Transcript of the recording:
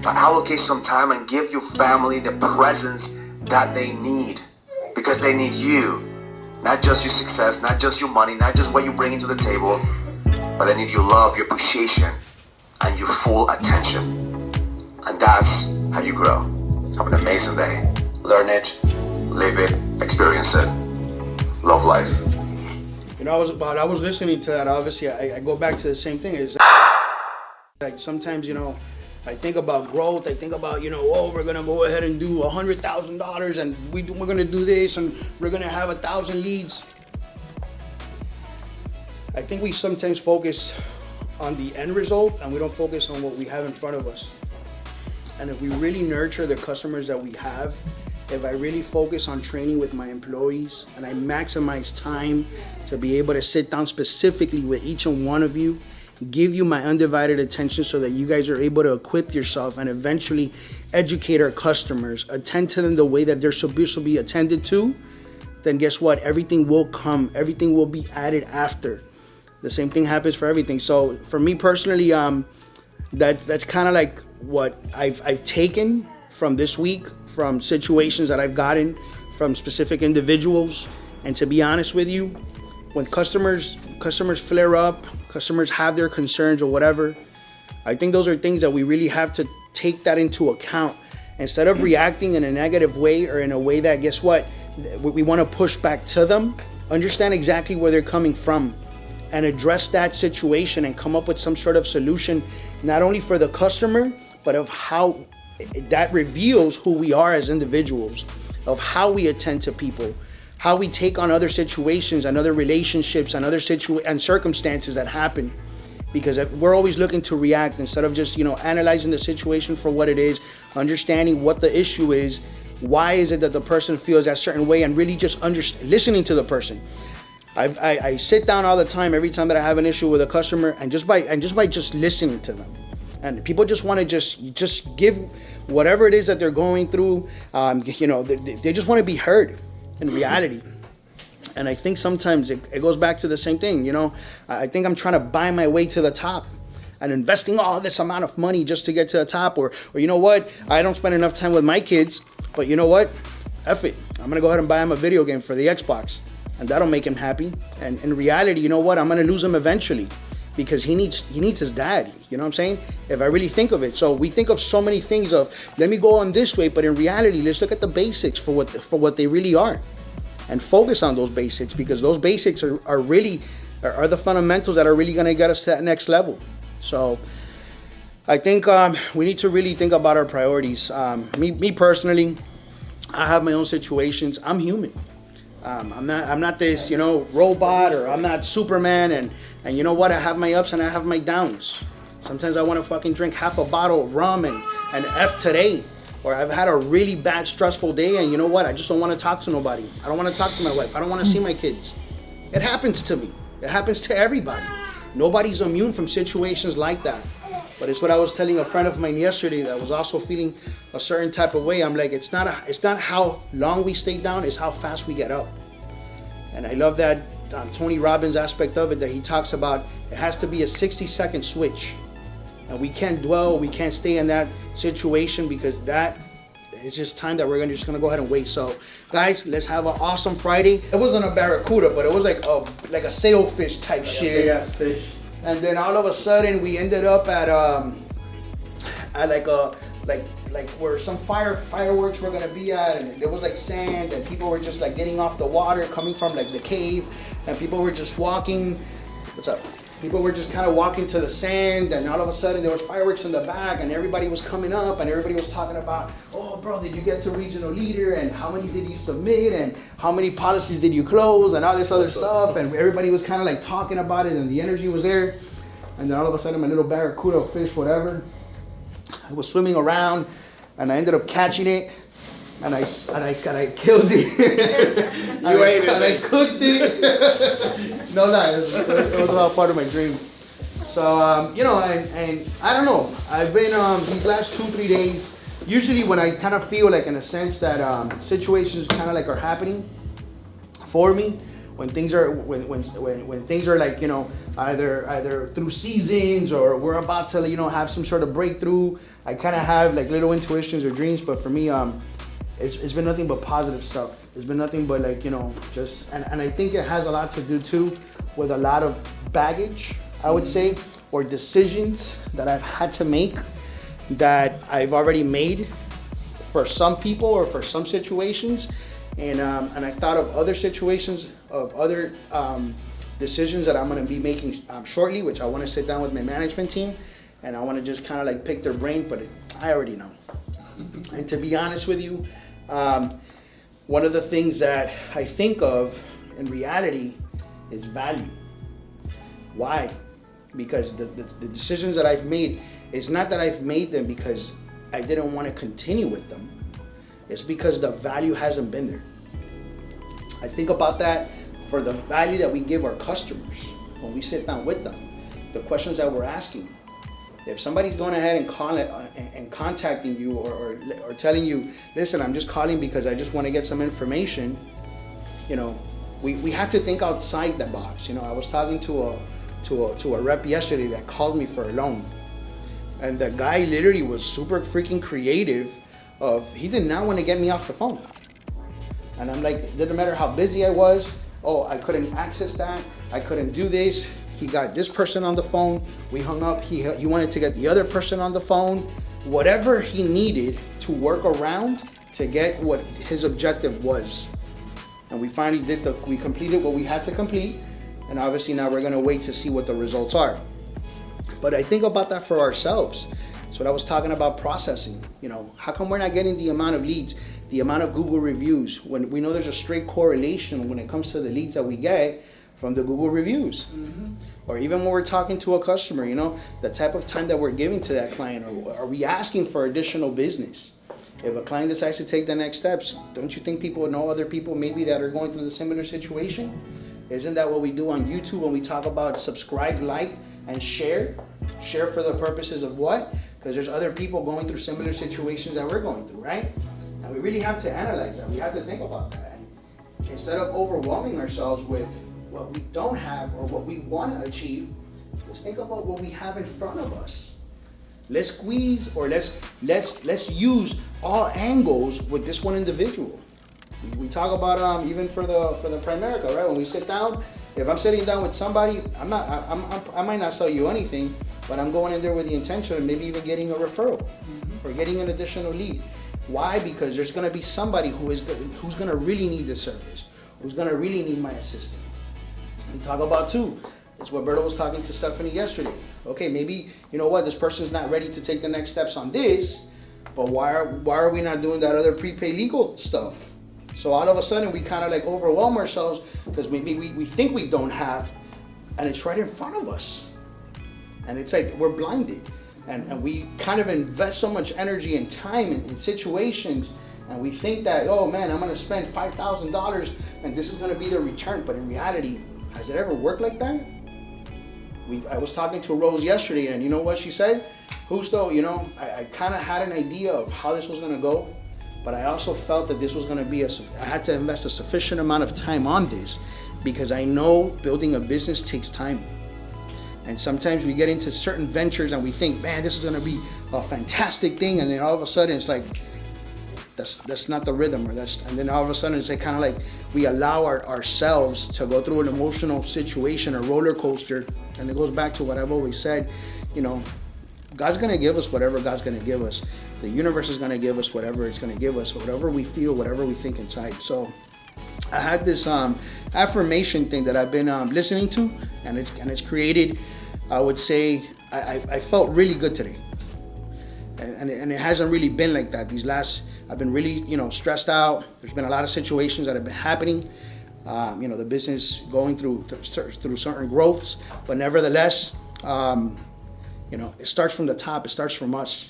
But allocate some time and give your family the presence that they need, because they need you. Not just your success, not just your money, not just what you bring into the table, but they need your love, your appreciation, and your full attention. And that's how you grow. Have an amazing day. Learn it, live it, experience it. Love life. You know, I was listening to that. Obviously, I go back to the same thing. Is like sometimes, you know, I think about growth. I think about, you know, oh, we're gonna go ahead and do $100,000, and we're gonna do this, and we're gonna have 1,000 leads. I think we sometimes focus on the end result, and we don't focus on what we have in front of us. And if we really nurture the customers that we have, if I really focus on training with my employees, and I maximize time to be able to sit down specifically with each and one of you, give you my undivided attention so that you guys are able to equip yourself and eventually educate our customers, attend to them the way that they're supposed to be attended to, then guess what? Everything will come. Everything will be added after. The same thing happens for everything. So for me personally, that's kind of like what I've taken from this week, from situations that I've gotten from specific individuals. And to be honest with you, when customers flare up, customers have their concerns or whatever, I think those are things that we really have to take that into account. Instead of reacting in a negative way or in a way that, guess what, we want to push back to them, understand exactly where they're coming from and address that situation and come up with some sort of solution, not only for the customer, but of how that reveals who we are as individuals, of how we attend to people, how we take on other situations and other relationships and other circumstances that happen. Because we're always looking to react instead of just, you know, analyzing the situation for what it is, understanding what the issue is, why is it that the person feels that certain way, and really just listening to the person. I sit down all the time, every time that I have an issue with a customer, and just by listening to them. And people just want to just give whatever it is that they're going through. You know, they just want to be heard in reality. And I think sometimes it goes back to the same thing. You know, I think I'm trying to buy my way to the top and investing all this amount of money just to get to the top. Or you know what, I don't spend enough time with my kids, but you know what, F it, I'm gonna go ahead and buy him a video game for the Xbox, and that'll make him happy. And in reality, you know what, I'm gonna lose him eventually, because he needs his dad. You know what I'm saying? If I really think of it. So we think of so many things of, let me go on this way, but in reality, let's look at the basics for what they really are, and focus on those basics, because those basics are the fundamentals that are really gonna get us to that next level. So I think we need to really think about our priorities. Me personally, I have my own situations. I'm human. I'm not this, you know, robot, or I'm not Superman, and you know what, I have my ups and I have my downs. Sometimes I want to fucking drink half a bottle of rum and F today, or I've had a really bad stressful day, and you know what, I just don't want to talk to nobody. I don't want to talk to my wife. I don't want to see my kids. It happens to me. It happens to everybody. Nobody's immune from situations like that. But it's what I was telling a friend of mine yesterday that was also feeling a certain type of way. I'm like, it's not how long we stay down, it's how fast we get up. And I love that Tony Robbins aspect of it, that he talks about it has to be a 60-second switch. And we can't dwell, we can't stay in that situation, because that is just time that we're just gonna go ahead and wait. So guys, let's have an awesome Friday. It wasn't a barracuda, but it was like a sailfish type shit. Big ass fish. And then all of a sudden we ended up at like where some fireworks were gonna be at, and there was like sand, and people were just like getting off the water coming from like the cave, and people were just walking. What's up? People were just kind of walking to the sand, and all of a sudden there was fireworks in the back, and everybody was coming up, and everybody was talking about, oh bro, did you get to regional leader, and how many did you submit, and how many policies did you close, and all this other stuff, and everybody was kind of like talking about it, and the energy was there. And then all of a sudden my little barracuda fish, whatever, I was swimming around, and I ended up catching it, and I killed it. You ate it. And I cooked it. No lie, it was all part of my dream. So you know, and I don't know, I've been these last 2-3 days, usually when I kind of feel like, in a sense, that situations kind of like are happening for me, when things are when things are like, you know, either through seasons or we're about to, you know, have some sort of breakthrough, I kind of have like little intuitions or dreams. But for me, it's been nothing but positive stuff. It's been nothing but like, you know, just, and I think it has a lot to do too with a lot of baggage, I would say, or decisions that I've had to make that I've already made for some people or for some situations. And I thought of other situations, of other decisions that I'm gonna be making shortly, which I wanna sit down with my management team and I wanna just kind of like pick their brain, but I already know. And to be honest with you, one of the things that I think of in reality is value. Why? Because the decisions that I've made, it's not that I've made them because I didn't want to continue with them. It's because the value hasn't been there. I think about that for the value that we give our customers when we sit down with them, the questions that we're asking. If somebody's going ahead and contacting you or telling you, listen, I'm just calling because I just want to get some information, you know, we have to think outside the box. You know, I was talking to a rep yesterday that called me for a loan, and the guy literally was super freaking creative. He did not want to get me off the phone, and I'm like, it didn't matter how busy I was. Oh, I couldn't access that. I couldn't do this. He got this person on the phone. We hung up. He wanted to get the other person on the phone. Whatever he needed to work around to get what his objective was. And we finally we completed what we had to complete. And obviously now we're gonna wait to see what the results are. But I think about that for ourselves. So what I was talking about processing, you know, how come we're not getting the amount of leads, the amount of Google reviews, when we know there's a straight correlation when it comes to the leads that we get from the Google reviews? Mm-hmm. Or even when we're talking to a customer, you know, the type of time that we're giving to that client, or are we asking for additional business? If a client decides to take the next steps, don't you think people know other people maybe that are going through the similar situation? Isn't that what we do on YouTube when we talk about subscribe, like, and share? Share for the purposes of what? Because there's other people going through similar situations that we're going through, right? And we really have to analyze that. We have to think about that. And instead of overwhelming ourselves with what we don't have or what we want to achieve, let's think about what we have in front of us. Let's squeeze, or let's use all angles with this one individual. We talk about even for the Primerica, right? When we sit down, if I'm sitting down with somebody, I might not sell you anything, but I'm going in there with the intention of maybe even getting a referral or getting an additional lead. Why? Because there's going to be somebody who's going to really need the service, who's going to really need my assistance. We talk about too. It's what Berto was talking to Stephanie yesterday. Okay, maybe, you know what, this person's not ready to take the next steps on this, but why are we not doing that other prepaid legal stuff? So all of a sudden we kind of like overwhelm ourselves because maybe we think we don't have, and it's right in front of us. And it's like we're blinded. And we kind of invest so much energy and time in situations, and we think that, oh man, I'm gonna spend $5,000 and this is gonna be the return. But in reality, has it ever worked like that? I was talking to Rose yesterday, and you know what she said? Justo, you know, I kind of had an idea of how this was gonna go, but I also felt that this was gonna be I had to invest a sufficient amount of time on this, because I know building a business takes time. And sometimes we get into certain ventures and we think, man, this is gonna be a fantastic thing, and then all of a sudden it's like, that's not the rhythm, and then all of a sudden it's like kind of like we allow ourselves to go through an emotional situation, a roller coaster. And it goes back to what I've always said, you know, God's gonna give us whatever God's gonna give us. The universe is gonna give us whatever it's gonna give us, whatever we feel, whatever we think inside. So I had this affirmation thing that I've been listening to, and it's created, I would say, I felt really good today. And it hasn't really been like that. I've been really, you know, stressed out. There's been a lot of situations that have been happening. You know, the business going through certain growths, but nevertheless, you know, it starts from the top. It starts from us.